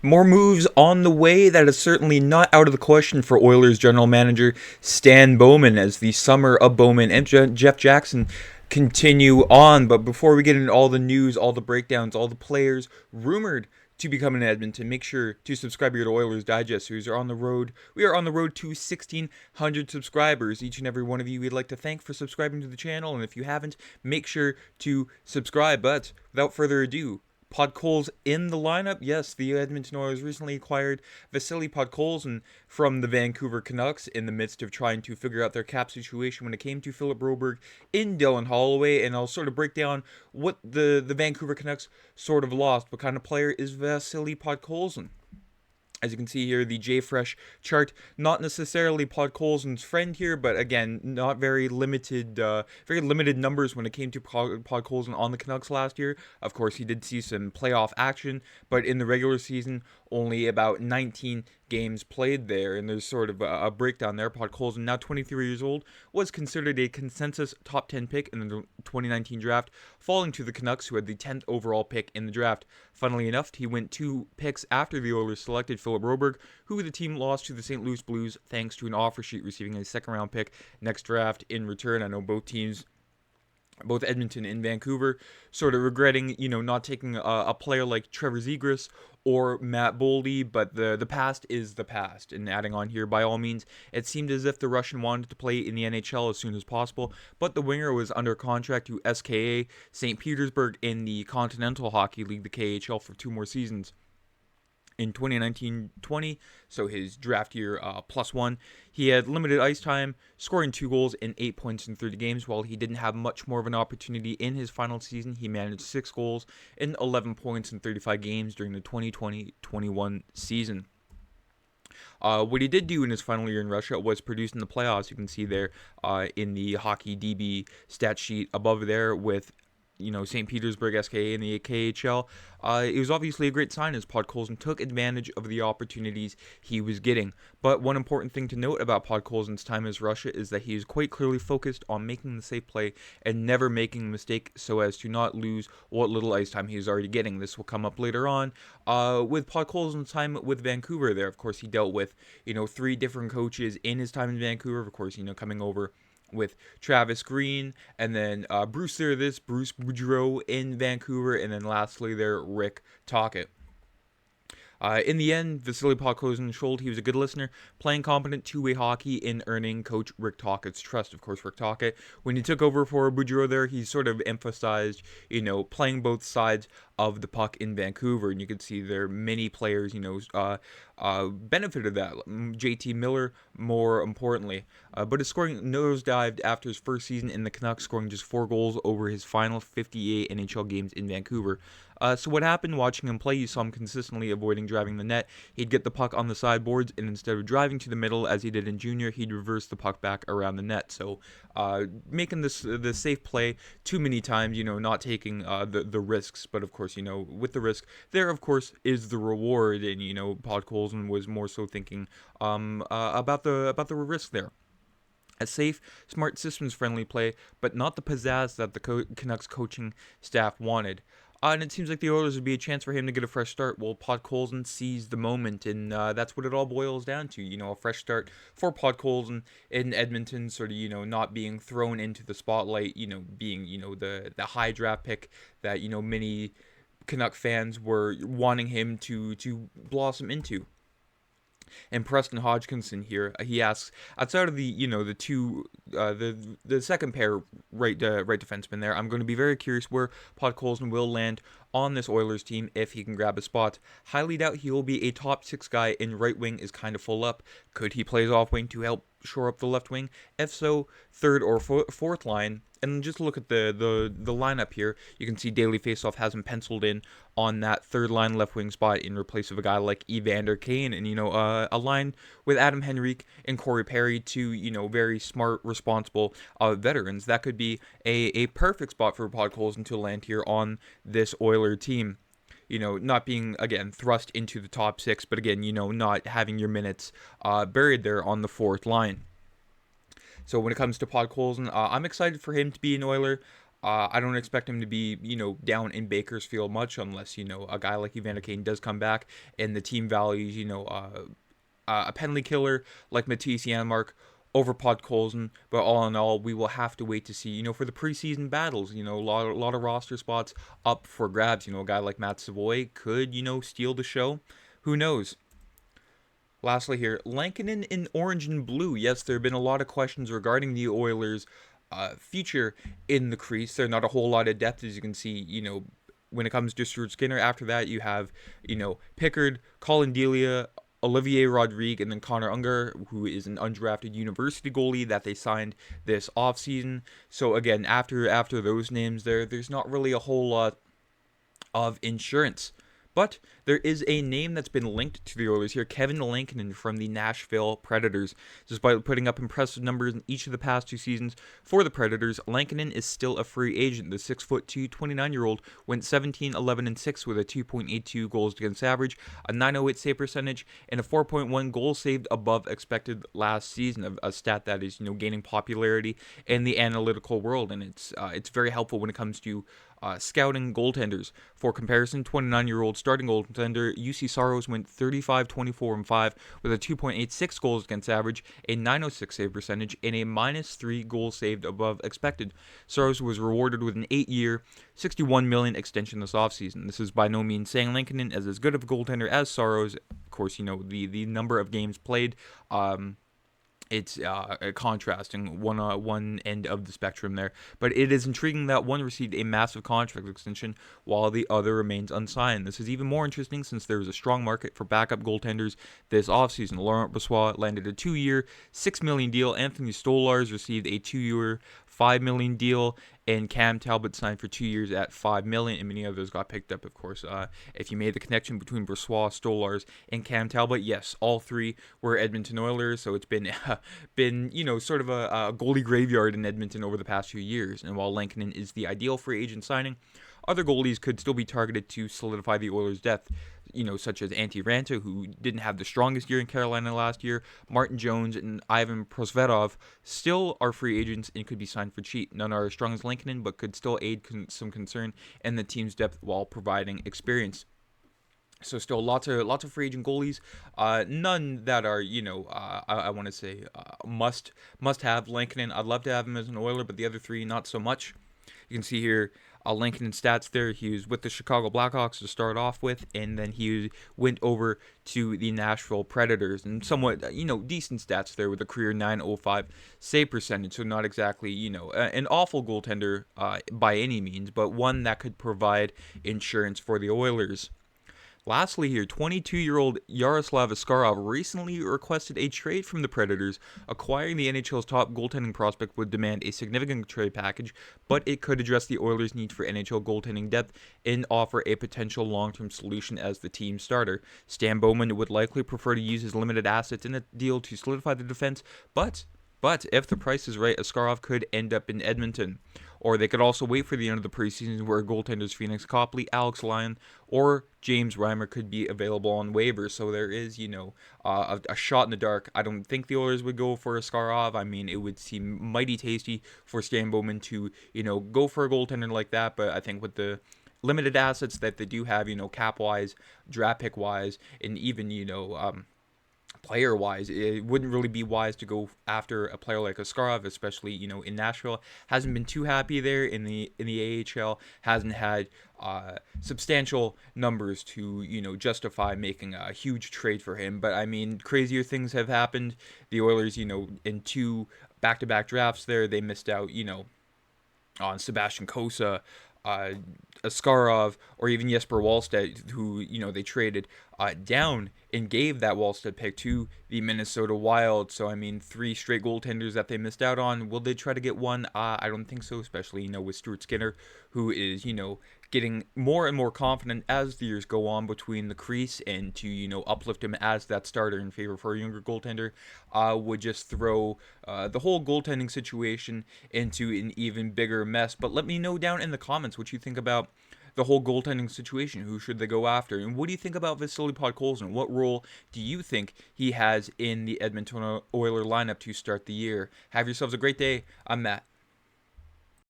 More moves on the way. That is certainly not out of the question for Oilers general manager Stan Bowman as the summer of Bowman and Jeff Jackson continue on. But before we get into all the news, all the breakdowns, all the players rumored to be coming to Edmonton, make sure to subscribe here to Oilers Digest. We are on the road. We are on the road to 1,600 subscribers. Each and every one of you we'd like to thank for subscribing to the channel. And if you haven't, make sure to subscribe. But without further ado, Podkolzin in the lineup. Yes, the Edmonton Oilers recently acquired Vasily Podkolzin from the Vancouver Canucks in the midst of trying to figure out their cap situation when it came to Philip Broberg in Dylan Holloway. And I'll sort of break down what the Vancouver Canucks sort of lost. What kind of player is Vasily Podkolzin? As you can see here, the JFresh chart, not necessarily Podkolzin's friend here, but again, not very limited numbers when it came to Podkolzin on the Canucks last year. Of course, he did see some playoff action, but in the regular season, only about 19 games played there, and there's sort of a breakdown there. Podkolzin, now 23 years old, was considered a consensus top 10 pick in the 2019 draft, falling to the Canucks, who had the 10th overall pick in the draft. Funnily enough, he went 2 picks after the Oilers selected Philip Broberg, who the team lost to the St. Louis Blues thanks to an offer sheet receiving a second-round pick next draft in return. I know both teams, both Edmonton and Vancouver, sort of regretting, not taking a player like Trevor Zegras or Matt Boldy, but the past is the past. And adding on here, by all means, it seemed as if the Russian wanted to play in the NHL as soon as possible, but the winger was under contract to SKA St. Petersburg in the Continental Hockey League, the KHL, for 2 more seasons. In 2019-20, so his draft year +1, he had limited ice time, scoring 2 goals and 8 points in 30 games. While he didn't have much more of an opportunity in his final season, he managed 6 goals and 11 points in 35 games during the 2020-21 season. What he did do in his final year in Russia was produce in the playoffs. You can see there in the Hockey DB stat sheet above there with St. Petersburg SKA in the KHL. It was obviously a great sign as Podkolzin took advantage of the opportunities he was getting. But one important thing to note about Podkolzin's time as Russia is that he is quite clearly focused on making the safe play and never making a mistake so as to not lose what little ice time he is already getting. This will come up later on with Podkolzin's time with Vancouver there. Of course, he dealt with, 3 different coaches in his time in Vancouver. Of course, coming over with Travis Green, and then Bruce Boudreau in Vancouver, and then lastly there, Rick Tocchet. In the end, Vasily Podkolzin showed he was a good listener, playing competent two-way hockey and earning coach Rick Tocchet's trust. Of course, Rick Tocchet, when he took over for Bouchard there, he sort of emphasized, playing both sides of the puck in Vancouver. And you can see there many players, benefited that. JT Miller, more importantly. But his scoring nosedived after his first season in the Canucks, scoring just 4 goals over his final 58 NHL games in Vancouver. So what happened watching him play, you saw him consistently avoiding driving the net. He'd get the puck on the sideboards, and instead of driving to the middle as he did in junior, he'd reverse the puck back around the net. So making the safe play too many times, not taking the risks. But of course, with the risk, there of course is the reward. And Podkolzin was more so thinking about the risk there. A safe, smart, systems-friendly play, but not the pizzazz that the Canucks coaching staff wanted. And it seems like the Oilers would be a chance for him to get a fresh start. Well, Podkolzin seized the moment, and that's what it all boils down to. A fresh start for Podkolzin in Edmonton, sort of, not being thrown into the spotlight, being, the high draft pick that, many Canuck fans were wanting him to blossom into. And Preston Hodgkinson here, he asks, outside of the second pair right defenseman there, I'm going to be very curious where Podkolzin will land on this Oilers team if he can grab a spot. Highly doubt he will be a top 6 guy, and right wing is kind of full up. Could he play his off wing to help shore up the left wing? If so, third or fourth line. And just look at the lineup here. You can see Daily Faceoff has him penciled in on that third line left wing spot in replace of a guy like Evander Kane. And, a line with Adam Henrique and Corey Perry, two, very smart, responsible veterans. That could be a perfect spot for Podkolzin to land here on this Oiler team. Not being, again, thrust into the top 6, but again, not having your minutes buried there on the fourth line. So when it comes to Podkolzin, I'm excited for him to be an Oiler. I don't expect him to be, down in Bakersfield much unless, a guy like Evander Kane does come back and the team values, a penalty killer like Matisse Janmark over Podkolzin. But all in all, we will have to wait to see, for the preseason battles, a lot of roster spots up for grabs. A guy like Matt Savoy could, steal the show. Who knows? Lastly here, Lankinen in orange and blue. Yes, there have been a lot of questions regarding the Oilers' future in the crease. There's not a whole lot of depth, as you can see, when it comes to Stuart Skinner. After that, you have, Pickard, Colin Delia, Olivier Rodrigue, and then Connor Unger, who is an undrafted university goalie that they signed this offseason. So again, after those names there's not really a whole lot of insurance. But there is a name that's been linked to the Oilers here, Kevin Lankinen from the Nashville Predators. Despite putting up impressive numbers in each of the past 2 seasons for the Predators, Lankinen is still a free agent. The 6'2", 29-year-old went 17, 11, and 6 with a 2.82 goals against average, a 908 save percentage, and a 4.1 goals saved above expected last season. A stat that is, gaining popularity in the analytical world, and it's very helpful when it comes to scouting goaltenders. For comparison, 29-year-old starting goaltender UC Saros went 35, 24, and 5 with a 2.86 goals against average, a 906 save percentage, and a -3 goals saved above expected. Saros was rewarded with an 8-year, $61 million extension this offseason. This is by no means saying Lankinen is as good of a goaltender as Saros. Of course, the number of games played. It's contrasting one end of the spectrum there. But it is intriguing that one received a massive contract extension while the other remains unsigned. This is even more interesting since there is a strong market for backup goaltenders this offseason. Laurent Brossoit landed a 2-year, $6 million deal. Anthony Stolarz received a 2-year, $5 million deal, and Cam Talbot signed for 2 years at $5 million, and many others got picked up, of course. If you made the connection between Brossoit, Stolarz, and Cam Talbot, yes, all 3 were Edmonton Oilers, so it's been sort of a goalie graveyard in Edmonton over the past few years. And while Lankinen is the ideal free agent signing, other goalies could still be targeted to solidify the Oilers' depth, such as Antti Ranta, who didn't have the strongest year in Carolina last year. Martin Jones and Ivan Prosvetov still are free agents and could be signed for cheap. None are as strong as Lankinen, but could still aid some concern in the team's depth while providing experience. So still lots of free agent goalies, none that are I want to say must have. Lankinen, I'd love to have him as an Oiler, but the other 3 not so much. You can see here Lankinen stats there. He was with the Chicago Blackhawks to start off with, and then he went over to the Nashville Predators, and somewhat decent stats there with a career .905 save percentage. So not exactly an awful goaltender by any means, but one that could provide insurance for the Oilers. Lastly here, 22-year-old Yaroslav Askarov recently requested a trade from the Predators. Acquiring the NHL's top goaltending prospect would demand a significant trade package, but it could address the Oilers' need for NHL goaltending depth and offer a potential long-term solution as the team starter. Stan Bowman would likely prefer to use his limited assets in the deal to solidify the defense, but if the price is right, Askarov could end up in Edmonton. Or they could also wait for the end of the preseason where goaltenders Phoenix Copley, Alex Lyon, or James Reimer could be available on waivers. So there is, a shot in the dark. I don't think the Oilers would go for Askarov. I mean, it would seem mighty tasty for Stan Bowman to, go for a goaltender like that. But I think with the limited assets that they do have, cap-wise, draft pick-wise, and even, player-wise, it wouldn't really be wise to go after a player like Askarov, especially in Nashville. Hasn't been too happy there in the AHL. Hasn't had substantial numbers to justify making a huge trade for him. But I mean, crazier things have happened. The Oilers, in 2 back-to-back drafts there, they missed out on Sebastian Cossa, Askarov, or even Jesper Wallstedt, who they traded down and gave that Wallstedt pick to the Minnesota Wild. So I mean, 3 straight goaltenders that they missed out on. Will they try to get one? I don't think so, especially with Stuart Skinner, who is getting more and more confident as the years go on between the crease, and to uplift him as that starter in favor for a younger goaltender would just throw the whole goaltending situation into an even bigger mess. But let me know down in the comments what you think about the whole goaltending situation. Who should they go after? And what do you think about Vasily Podkolzin? What role do you think he has in the Edmonton Oilers lineup to start the year? Have yourselves a great day. I'm Matt.